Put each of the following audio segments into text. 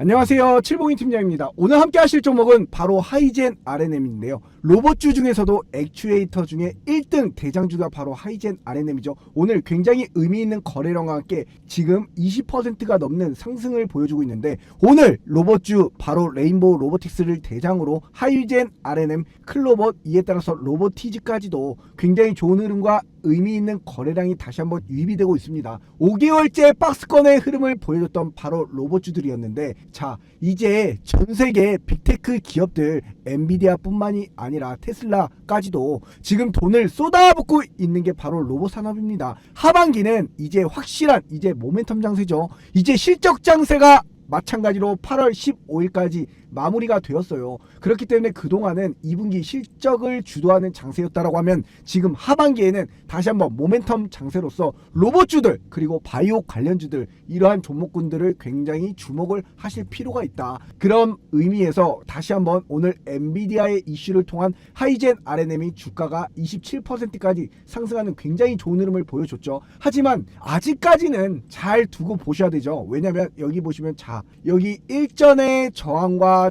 안녕하세요. 칠봉이 팀장입니다. 오늘 함께 하실 종목은 바로 하이젠 RNM인데요. 로봇주 중에서도 액추에이터 중에 1등 대장주가 바로 하이젠 RNM이죠. 오늘 굉장히 의미 있는 거래량과 함께 지금 20%가 넘는 상승을 보여주고 있는데, 오늘 로봇주 바로 레인보우 로보틱스를 대장으로 하이젠 RNM, 클로봇, 이에 따라서 로보티즈까지도 굉장히 좋은 흐름과 의미 있는 거래량이 다시 한번 유입이 되고 있습니다. 5개월째 박스권의 흐름을 보여줬던 바로 로봇주들이었는데, 자, 이제 전세계 빅테크 기업들 엔비디아 뿐만이 아니라 테슬라까지도 지금 돈을 쏟아붓고 있는 게 바로 로봇 산업입니다. 하반기는 이제 확실한 이제 모멘텀 장세죠. 이제 실적 장세가 마찬가지로 8월 15일까지 마무리가 되었어요. 그렇기 때문에 그동안은 2분기 실적을 주도하는 장세였다라고 하면, 지금 하반기에는 다시 한번 모멘텀 장세로서 로봇주들 그리고 바이오 관련주들, 이러한 종목군들을 굉장히 주목을 하실 필요가 있다. 그런 의미에서 다시 한번 오늘 엔비디아의 이슈를 통한 하이젠 RNM이 주가가 27%까지 상승하는 굉장히 좋은 흐름을 보여줬죠. 하지만 아직까지는 잘 두고 보셔야 되죠. 왜냐면 여기 보시면, 자, 여기 일전의 저항과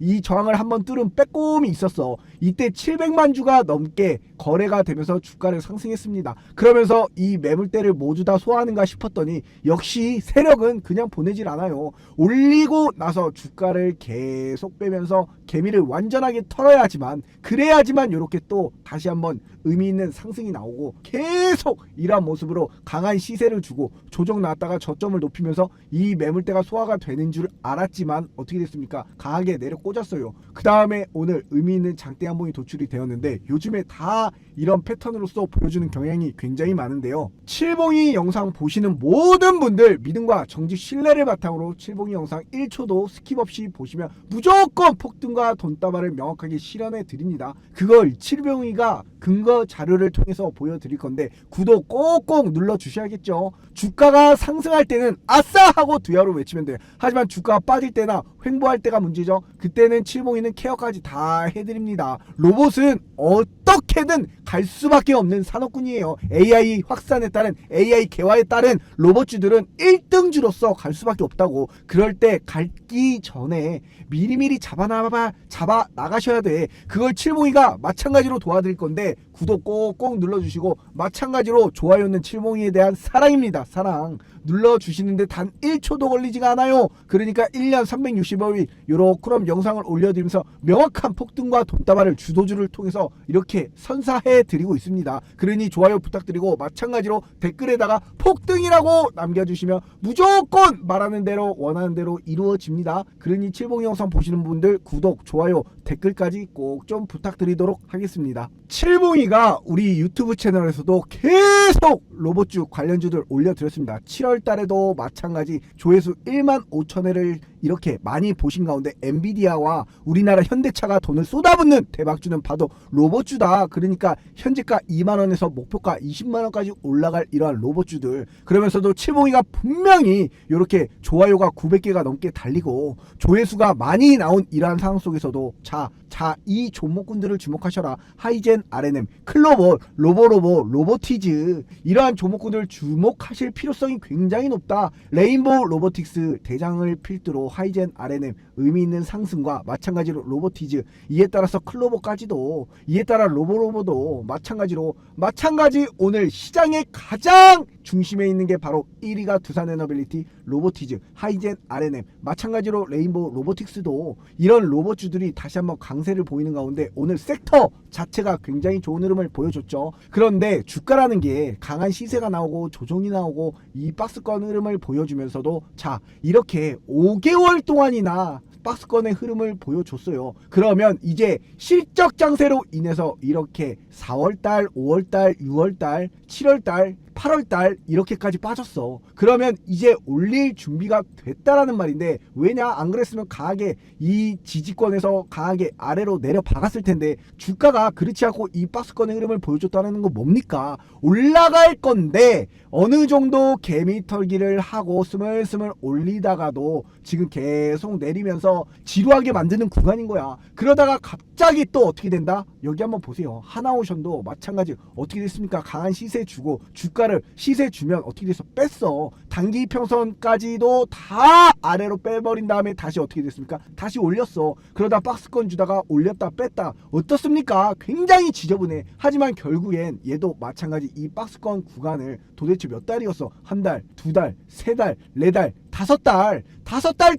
이 저항을 한번 뚫은 빼꼼이 있었어. 이때 700만 주가 넘게 거래가 되면서 주가를 상승했습니다. 그러면서 이 매물대를 모두 다 소화하는가 싶었더니 역시 세력은 그냥 보내질 않아요. 올리고 나서 주가를 계속 빼면서 개미를 완전하게 털어야지만, 그래야지만 이렇게 또 다시 한번 의미 있는 상승이 나오고, 계속 이러한 모습으로 강한 시세를 주고 조정 나왔다가 저점을 높이면서 이 매물대가 소화가 되는 줄 알았지만 어떻게 됐습니까? 강하게 내려 꽂았어요. 그 다음에 오늘 의미 있는 장대 한 번이 도출이 되었는데, 요즘에 다 이런 패턴으로서 보여주는 경향이 굉장히 많은데요. 칠봉이 영상 보시는 모든 분들 믿음과 정직 신뢰를 바탕으로 칠봉이 영상 1초도 스킵 없이 보시면 무조건 폭등과 돈다발을 명확하게 실현해 드립니다. 그걸 칠봉이가 근거 자료를 통해서 보여드릴 건데, 구독 꼭꼭 눌러 주셔야겠죠. 주가가 상승할 때는 아싸 하고 두야로 외치면 돼요. 하지만 주가가 빠질 때나 횡보할 때가 문제죠. 그때는 칠봉이는 케어까지 다 해드립니다. 로봇은 어떻게든 갈 수밖에 없는 산업군이에요. AI 확산에 따른, AI 개화에 따른 로봇주들은 1등주로서 갈 수밖에 없다고. 그럴 때 갈기 전에 미리미리 잡아 나가셔야 돼. 그걸 칠봉이가 마찬가지로 도와드릴 건데, 구독 꼭꼭 눌러주시고, 마찬가지로 좋아요는 칠봉이에 대한 사랑입니다. 사랑 눌러주시는데 단 1초도 걸리지가 않아요. 그러니까 1년 365일 요렇게 영상을 올려드리면서 명확한 폭등과 돈다발을 주도주를 통해서 이렇게 선사해 드리고 있습니다. 그러니 좋아요 부탁드리고, 마찬가지로 댓글에다가 폭등이라고 남겨주시면 무조건 말하는 대로 원하는 대로 이루어집니다. 그러니 칠봉이 영상 보시는 분들 구독, 좋아요, 댓글까지 꼭 좀 부탁드리도록 하겠습니다. 칠봉이가 우리 유튜브 채널에서도 계속 로봇주 관련주들 올려드렸습니다. 7월 달에도 마찬가지 조회수 1만 5천회를 이렇게 많이 보신 가운데, 엔비디아와 우리나라 현대차가 돈을 쏟아붓는 대박주는 봐도 로봇주다. 그러니까 현재가 2만원에서 목표가 20만원까지 올라갈 이러한 로봇주들, 그러면서도 칠봉이가 분명히 이렇게 좋아요가 900개가 넘게 달리고 조회수가 많이 나온 이러한 상황 속에서도 이 종목군들을 주목하셔라. 하이젠 RNM, 클로봇, 로보티즈, 이러한 종목군들을 주목하실 필요성이 굉장히 높다. 레인보우 로보틱스 대장을 필두로 하이젠 RNM 의미 있는 상승과 마찬가지로 로보티즈, 이에 따라서 클로봇까지도, 이에 따라 로보도 마찬가지 오늘 시장의 가장 중심에 있는 게 바로 1위가 두산에너빌리티, 로보티즈, 하이젠 RNM, 마찬가지로 레인보우 로보틱스도 이런 로봇주들이 다시 한번 강세를 보이는 가운데 오늘 섹터 자체가 굉장히 좋은 흐름을 보여줬죠. 그런데 주가라는 게 강한 시세가 나오고 조정이 나오고 이 박스권 흐름을 보여주면서도, 자, 이렇게 5개월 동안이나 박스권의 흐름을 보여줬어요. 그러면 이제 실적 장세로 인해서 이렇게 4월달, 5월달, 6월달, 7월달, 8월달 이렇게까지 빠졌어. 그러면 이제 올릴 준비가 됐다라는 말인데, 왜냐? 안 그랬으면 강하게 이 지지권에서 강하게 아래로 내려 박았을 텐데, 주가가 그렇지 않고 이 박스권의 흐름을 보여줬다는 건 뭡니까? 올라갈 건데 어느 정도 개미 털기를 하고 스물스물 올리다가도 지금 계속 내리면서 지루하게 만드는 구간인 거야. 그러다가 갑자기 또 어떻게 된다? 여기 한번 보세요. 하나오션도 마찬가지. 어떻게 됐습니까? 강한 시세 주고 주가 주가를 시세 주면 어떻게 돼서 뺐어. 단기 이평선까지도 다 아래로 빼버린 다음에 다시 어떻게 됐습니까? 다시 올렸어. 그러다 박스권 주다가 올렸다 뺐다. 어떻습니까? 굉장히 지저분해. 하지만 결국엔 얘도 마찬가지 이 박스권 구간을 도대체 몇 달이었어? 한 달, 두 달, 세 달, 네 달, 다섯 달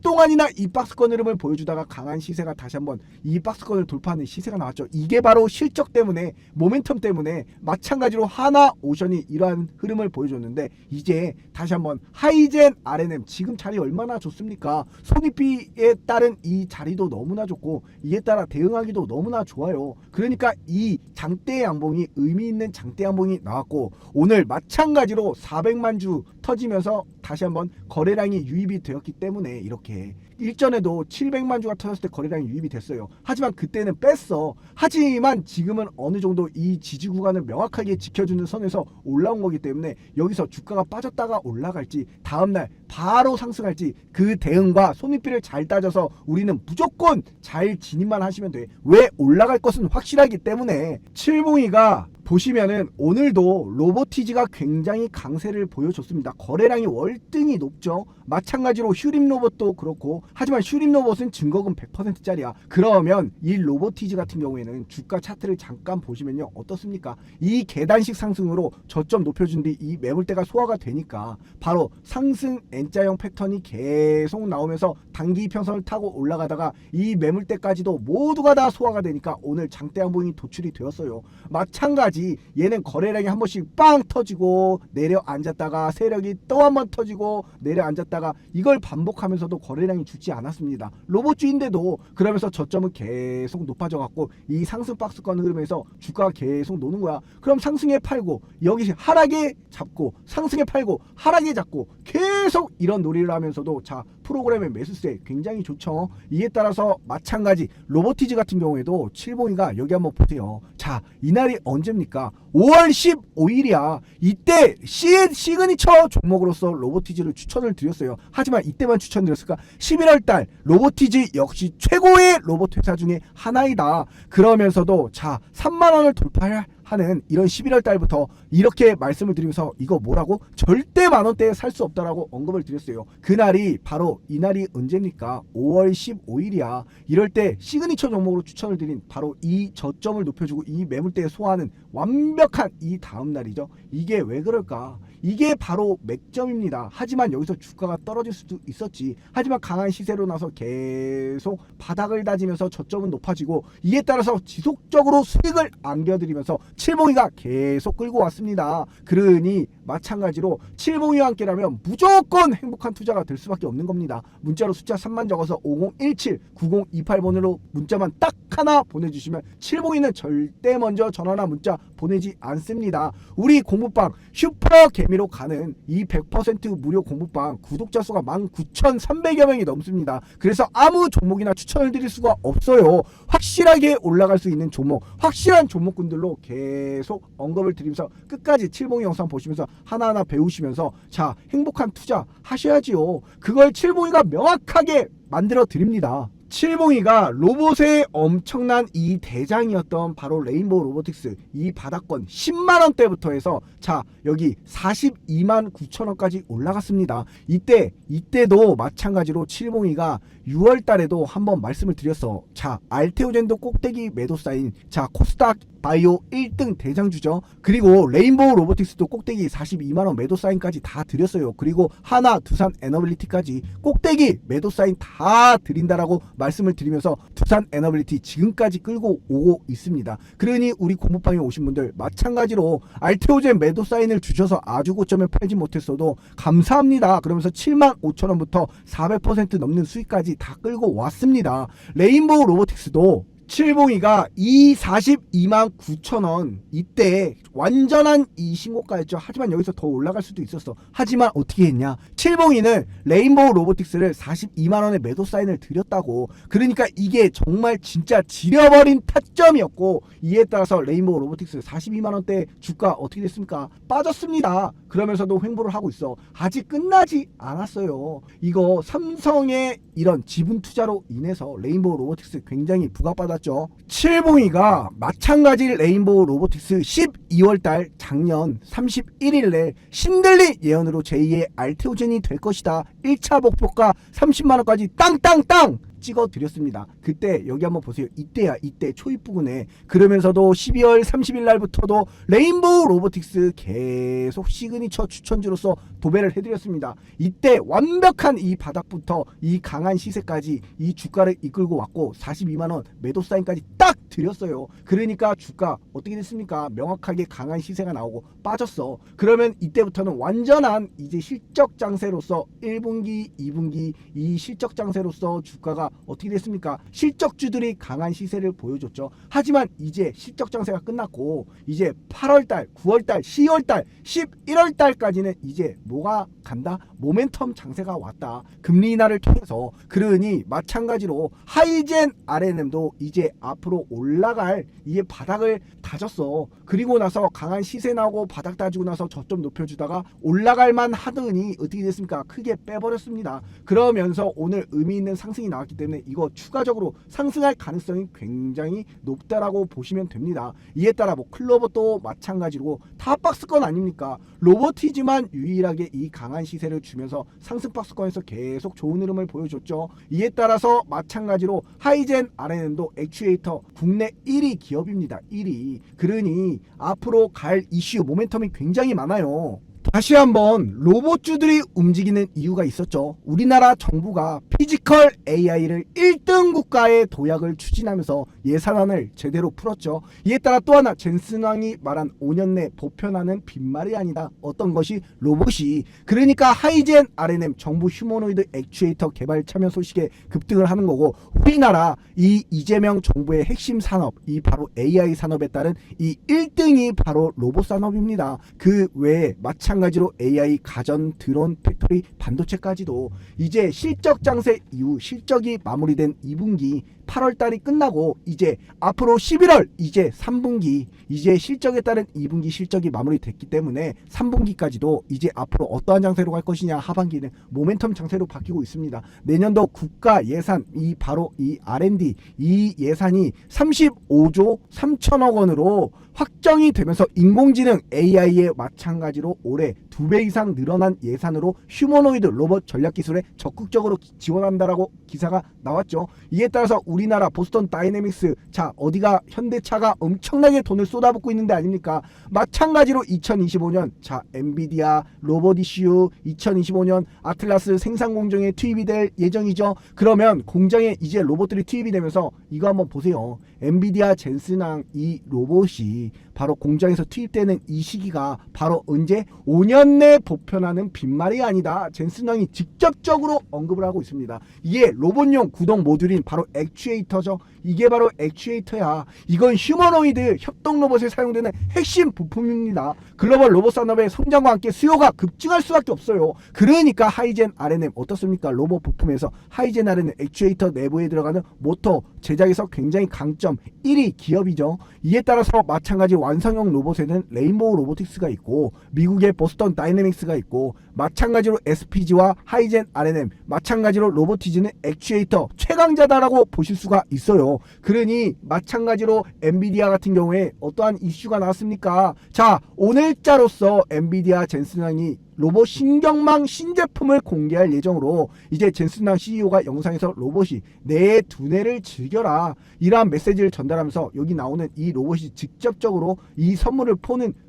동안이나 이 박스권 흐름을 보여주다가 강한 시세가 다시 한번 이 박스권을 돌파하는 시세가 나왔죠. 이게 바로 실적 때문에, 모멘텀 때문에 마찬가지로 하나오션이 이러한 흐름을 보여줬는데, 이제 다시 한번 하이젠 RNM 지금 자리 얼마나 좋습니까? 손익비에 따른 이 자리도 너무나 좋고 이에 따라 대응하기도 너무나 좋아요. 그러니까 이 장대 양봉이 의미 있는 장대 양봉이 나왔고, 오늘 마찬가지로 400만 주 터지면서 다시 한번 거래량이 유입이 되었기 때문에 이렇게 일전에도 700만 주가 터졌을 때 거래량이 유입이 됐어요. 하지만 그때는 뺐어. 하지만 지금은 어느 정도 이 지지 구간을 명확하게 지켜주는 선에서 올라온 거기 때문에 여기서 주가가 빠졌다가 올라갈지 다음날 바로 상승할지 그 대응과 손익비를 잘 따져서 우리는 무조건 잘 진입만 하시면 돼. 왜? 올라갈 것은 확실하기 때문에. 칠봉이가 보시면은 오늘도 로보티지가 굉장히 강세를 보여줬습니다. 거래량이 월등히 높죠. 마찬가지로 휴림 로봇도 그렇고, 하지만 휴림 로봇은 증거금 100%짜리야. 그러면 이 로보티지 같은 경우에는 주가 차트를 잠깐 보시면요, 어떻습니까? 이 계단식 상승으로 저점 높여준 뒤 이 매물대가 소화가 되니까 바로 상승 N자형 패턴이 계속 나오면서 단기 이평선을 타고 올라가다가 이 매물대까지도 모두가 다 소화가 되니까 오늘 장대 양봉이 도출이 되었어요. 마찬가지 얘는 거래량이 한 번씩 빵 터지고 내려앉았다가 세력이 또 한 번 터지고 내려앉았다가 이걸 반복하면서도 거래량이 죽지 않았습니다. 로봇주인데도. 그러면서 저점은 계속 높아져 갖고 이 상승 박스권 흐름에서 주가가 계속 노는 거야. 그럼 상승에 팔고 여기 하락에 잡고 상승에 팔고 하락에 잡고 계속 이런 놀이를 하면서도 자, 프로그램의 매수세 굉장히 좋죠. 이에 따라서 마찬가지 로보티즈 같은 경우에도 칠봉이가 여기 한번 보세요. 자, 이날이 언제입니까? 5월 15일이야. 이때 시그니처 종목으로서 로보티즈를 추천을 드렸어요. 하지만 이때만 추천드렸을까? 11월달 로보티즈 역시 최고의 로봇 회사 중에 하나이다. 그러면서도 자, 3만원을 돌파하는 이런 11월 달부터 이렇게 말씀을 드리면서 이거 뭐라고? 절대 만원대에 살 수 없다라고 언급을 드렸어요. 그날이 바로 이날이 언제입니까? 5월 15일이야. 이럴 때 시그니처 종목으로 추천을 드린 바로 이 저점을 높여주고 이 매물대에 소화하는 완벽한 이 다음 날이죠. 이게 왜 그럴까? 이게 바로 맥점입니다. 하지만 여기서 주가가 떨어질 수도 있었지. 하지만 강한 시세로 나서 계속 바닥을 다지면서 저점은 높아지고 이에 따라서 지속적으로 수익을 안겨드리면서 칠봉이가 계속 끌고 왔습니다. 그러니 마찬가지로 칠봉이와 함께라면 무조건 행복한 투자가 될 수밖에 없는 겁니다. 문자로 숫자 3만 적어서 5017-9028번으로 문자만 딱 하나 보내주시면 칠봉이는 절대 먼저 전화나 문자 보내지 않습니다. 우리 공부방 슈퍼 개미로 가는 이 100% 무료 공부방 구독자 수가 19,300여 명이 넘습니다. 그래서 아무 종목이나 추천을 드릴 수가 없어요. 확실하게 올라갈 수 있는 종목, 확실한 종목군들로 계속 언급을 드리면서 끝까지 칠봉이 영상 보시면서 하나하나 배우시면서 자, 행복한 투자 하셔야지요. 그걸 칠봉이가 명확하게 만들어 드립니다. 칠봉이가 로봇의 엄청난 이 대장이었던 바로 레인보우 로보틱스 이 바닥권 10만원대부터 해서 자, 여기 42만 9천원까지 올라갔습니다. 이때도 마찬가지로 칠봉이가 6월 달에도 한번 말씀을 드렸어. 자, 알테오젠도 꼭대기 매도 사인, 자, 코스닥 바이오 1등 대장주죠. 그리고 레인보우 로보틱스도 꼭대기 42만원 매도 사인까지 다 드렸어요. 그리고 하나, 두산 에너빌리티까지 꼭대기 매도 사인 다 드린다라고 말씀을 드리면서 두산 에너빌리티 지금까지 끌고 오고 있습니다. 그러니 우리 공부방에 오신 분들 마찬가지로 알테오젠 매도 사인을 주셔서 아주 고점에 팔지 못했어도 감사합니다. 그러면서 75,000원부터 400% 넘는 수익까지 다 끌고 왔습니다. 레인보우 로보틱스도 칠봉이가 이 42만 9천원 이때 완전한 이 신고가였죠. 하지만 여기서 더 올라갈 수도 있었어. 하지만 어떻게 했냐? 칠봉이는 레인보우 로보틱스를 42만원에 매도 사인을 드렸다고. 그러니까 이게 정말 진짜 지려버린 타점이었고 이에 따라서 레인보우 로보틱스 42만원대 주가 어떻게 됐습니까? 빠졌습니다. 그러면서도 횡보를 하고 있어. 아직 끝나지 않았어요. 이거 삼성의 이런 지분 투자로 인해서 레인보우 로보틱스 굉장히 부각받았 받았죠. 칠봉이가 마찬가지 레인보우 로보틱스 12월달 작년 31일에 신들린 예언으로 제2의 알테오젠이 될 것이다. 1차 목표가 30만원까지 땅땅땅 찍어드렸습니다. 그때 여기 한번 보세요. 이때야, 이때 초입 부근에. 그러면서도 12월 30일 날부터도 레인보우 로보틱스 계속 시그니처 추천주로서 도배를 해드렸습니다. 이때 완벽한 이 바닥부터 이 강한 시세까지 이 주가를 이끌고 왔고 42만원 매도 사인까지 딱 드렸어요. 그러니까 주가 어떻게 됐습니까? 명확하게 강한 시세가 나오고 빠졌어. 그러면 이때부터는 완전한 이제 실적 장세로서 1분기, 2분기 이 실적 장세로서 주가가 어떻게 됐습니까? 실적주들이 강한 시세를 보여줬죠. 하지만 이제 실적 장세가 끝났고 이제 8월달, 9월달, 10월달, 11월달까지는 이제 뭐가 간다? 모멘텀 장세가 왔다. 금리 인하를 통해서. 그러니 마찬가지로 하이젠 RNM도 이제 앞으로 올라갈 이게 바닥을 다졌어. 그리고 나서 강한 시세 나오고 바닥 다지고 나서 저점 높여주다가 올라갈만 하더니 어떻게 됐습니까? 크게 빼버렸습니다. 그러면서 오늘 의미 있는 상승이 나왔기 때문에 이거 추가적으로 상승할 가능성이 굉장히 높다라고 보시면 됩니다. 이에 따라 뭐 클로버도 마찬가지로 다 박스권 아닙니까? 로보티지만 유일하게 이 강한 시세를 주면서 상승 박스권에서 계속 좋은 흐름을 보여줬죠. 이에 따라서 마찬가지로 하이젠 RNM도 액추에이터 국내 1위 기업입니다. 1위. 그러니 앞으로 갈 이슈 모멘텀이 굉장히 많아요. 다시 한번 로봇주들이 움직이는 이유가 있었죠. 우리나라 정부가 피지컬 AI를 1등 국가의 도약을 추진하면서 예산안을 제대로 풀었죠. 이에 따라 또 하나 젠슨왕이 말한 5년 내 보편화는 빈말이 아니다. 어떤 것이? 로봇이. 그러니까 하이젠 RNM 정부 휴머노이드 액추에이터 개발 참여 소식에 급등을 하는 거고, 우리나라 이 이재명 정부의 핵심 산업, 이 바로 AI 산업에 따른 이 1등이 바로 로봇 산업입니다. 그 외에 마찬가지로 AI, 가전, 드론, 팩토리, 반도체까지도 이제 실적 장세 이후 실적이 마무리된 2분기 8월달이 끝나고 이제 앞으로 11월 이제 3분기 이제 실적에 따른 2분기 실적이 마무리됐기 때문에 3분기까지도 이제 앞으로 어떠한 장세로 갈 것이냐, 하반기는 모멘텀 장세로 바뀌고 있습니다. 내년도 국가 예산 이 바로 이 R&D 이 예산이 35조 3천억 원으로 확정이 되면서 인공지능 AI에 마찬가지로 올해 2배 이상 늘어난 예산으로 휴머노이드 로봇 전략기술에 적극적으로 지원한다라고 기사가 나왔죠. 이에 따라서 우리나라 보스턴 다이내믹스, 자 어디가 현대차가 엄청나게 돈을 쏟아붓고 있는데 아닙니까? 마찬가지로 2025년 자 엔비디아 로봇 이슈 2025년 아틀라스 생산 공정에 투입이 될 예정이죠. 그러면 공장에 이제 로봇들이 투입이 되면서 이거 한번 보세요. 엔비디아 젠슨왕 이 로봇이 바로 공장에서 투입되는 이 시기가 바로 언제? 5년 내 보편화는 빈말이 아니다. 젠슨왕이 직접적으로 언급을 하고 있습니다. 이게 로봇용 구동 모듈인 바로 액추에이터죠. 이게 바로 액추에이터야. 이건 휴머노이드 협동 로봇에 사용되는 핵심 부품입니다. 글로벌 로봇 산업의 성장과 함께 수요가 급증할 수밖에 없어요. 그러니까 하이젠 RNM 어떻습니까? 로봇 부품에서 하이젠 RNM 액추에이터 내부에 들어가는 모터 제작에서 굉장히 강점 1위 기업이죠. 이에 따라서 마찬가지 완성형 로봇에는 레인보우 로보틱스가 있고 미국의 보스턴 다이내믹스가 있고 마찬가지로 SPG와 하이젠 RNM 마찬가지로 로보티즈는 액추에이터 최강자다라고 보실 수가 있어요. 그러니 마찬가지로 엔비디아 같은 경우에 어떠한 이슈가 나왔습니까? 자 오늘자로서 엔비디아 젠슨왕이 로봇 신경망 신제품을 공개할 예정으로 이제 젠슨왕 CEO가 영상에서 로봇이 내 두뇌를 즐겨라 이러한 메시지를 전달하면서 여기 나오는 이 로봇이 직접적으로 이 선물을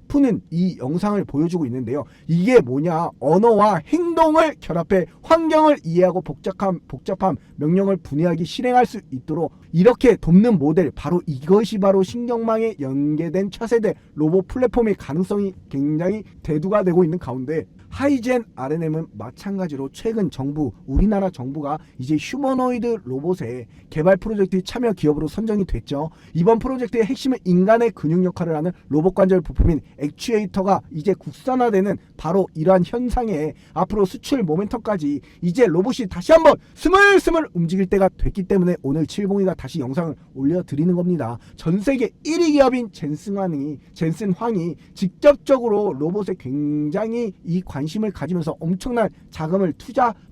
푸는 이 영상을 보여주고 있는데요. 이게 뭐냐? 언어와 행동을 결합해 환경을 이해하고 복잡한 명령을 분해하기 실행할 수 있도록 이렇게 돕는 모델, 바로 이것이 바로 신경망에 연계된 차세대 로봇 플랫폼의 가능성이 굉장히 대두가 되고 있는 가운데 하이젠 RNM은 마찬가지로 최근 정부, 우리나라 정부가 이제 휴머노이드 로봇의 개발 프로젝트 참여 기업으로 선정이 됐죠. 이번 프로젝트의 핵심은 인간의 근육 역할을 하는 로봇 관절 부품인 액추에이터가 이제 국산화되는 바로 이러한 현상에 앞으로 수출 모멘텀까지 이제 로봇이 다시 한번 스물스물 움직일 때가 됐기 때문에 오늘 칠봉이가 다시 영상을 올려드리는 겁니다. 전 세계 1위 기업인 젠슨황이 직접적으로 로봇에 굉장히 이 관심을 가지면서 엄청난 자금을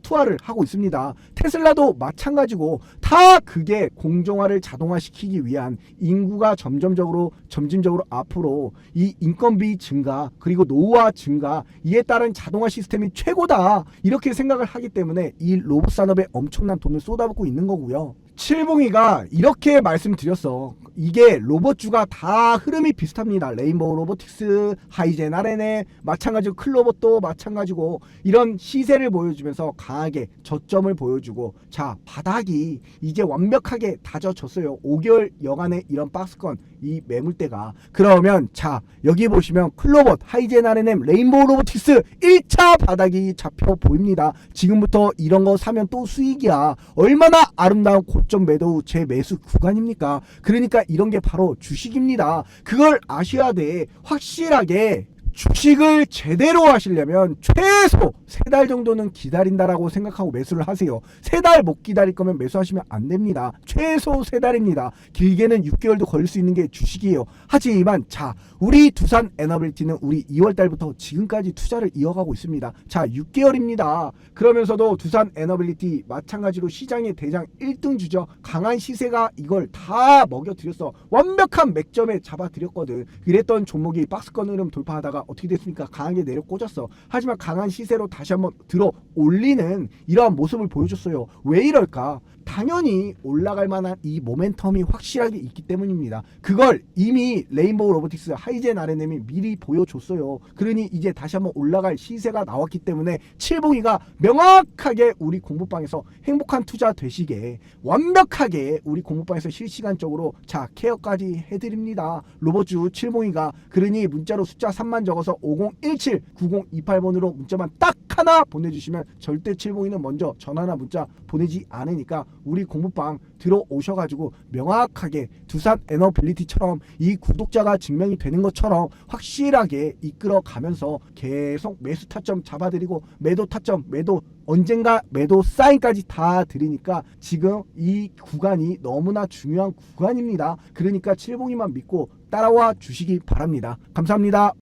투하를 하고 있습니다. 테슬라도 마찬가지고 다 그게 공정화를 자동화시키기 위한 인구가 점진적으로 앞으로 이 인건비 증가 그리고 노후화 증가 이에 따른 자동화 시스템이 최고다 이렇게 생각을 하기 때문에 이 로봇 산업에 엄청난 돈을 쏟아붓고 있는 거고요. 칠봉이가 이렇게 말씀드렸어. 이게 로봇주가 다 흐름이 비슷합니다. 레인보우 로보틱스, 하이젠 RNA 마찬가지고 클로봇도 마찬가지고 이런 시세를 보여주면서 강하게 저점을 보여주고 자 바닥이 이제 완벽하게 다져졌어요. 5개월 여간의 이런 박스권 이 매물대가 그러면 자 여기 보시면 클로봇, 하이젠 RNM, 레인보우 로보틱스 1차 바닥이 잡혀 보입니다. 지금부터 이런 거 사면 또 수익이야. 얼마나 아름다운 고점 매도 제 매수 구간입니까? 그러니까 이런 게 바로 주식입니다. 그걸 아셔야 돼. 확실하게 주식을 제대로 하시려면 최소 3달 정도는 기다린다라고 생각하고 매수를 하세요. 3달 못 기다릴 거면 매수하시면 안 됩니다. 최소 3달입니다. 길게는 6개월도 걸릴 수 있는 게 주식이에요. 하지만 자 우리 두산 에너빌티는 우리 2월달부터 지금까지 투자를 이어가고 있습니다. 자 6개월입니다. 그러면서도 두산 에너빌리티 마찬가지로 시장의 대장 1등 주죠. 강한 시세가 이걸 다 먹여드렸어. 완벽한 맥점에 잡아드렸거든. 이랬던 종목이 박스권 흐름 돌파하다가 어떻게 됐습니까? 강하게 내려 꽂았어. 하지만 강한 시세로 다시 한번 들어 올리는 이러한 모습을 보여줬어요. 왜 이럴까? 당연히 올라갈 만한 이 모멘텀이 확실하게 있기 때문입니다. 그걸 이미 레인보우 로보틱스, 하이젠 RNM이 미리 보여줬어요. 그러니 이제 다시 한번 올라갈 시세가 나왔기 때문에 칠봉이가 명확하게 우리 공부방에서 행복한 투자 되시게 완벽하게 우리 공부방에서 실시간적으로 자 케어까지 해드립니다. 로봇주 칠봉이가 그러니 문자로 숫자 3만 적어서 5017-9028번으로 문자만 딱 하나 보내주시면 절대 칠봉이는 먼저 전화나 문자 보내지 않으니까 우리 공부방 들어오셔가지고 명확하게 두산 에너빌리티처럼 이 구독자가 증명이 되는 것처럼 확실하게 이끌어 가면서 계속 매수 타점 잡아드리고 매도 타점 매도 언젠가 매도 사인까지 다 드리니까 지금 이 구간이 너무나 중요한 구간입니다. 그러니까 칠봉이만 믿고 따라와 주시기 바랍니다. 감사합니다.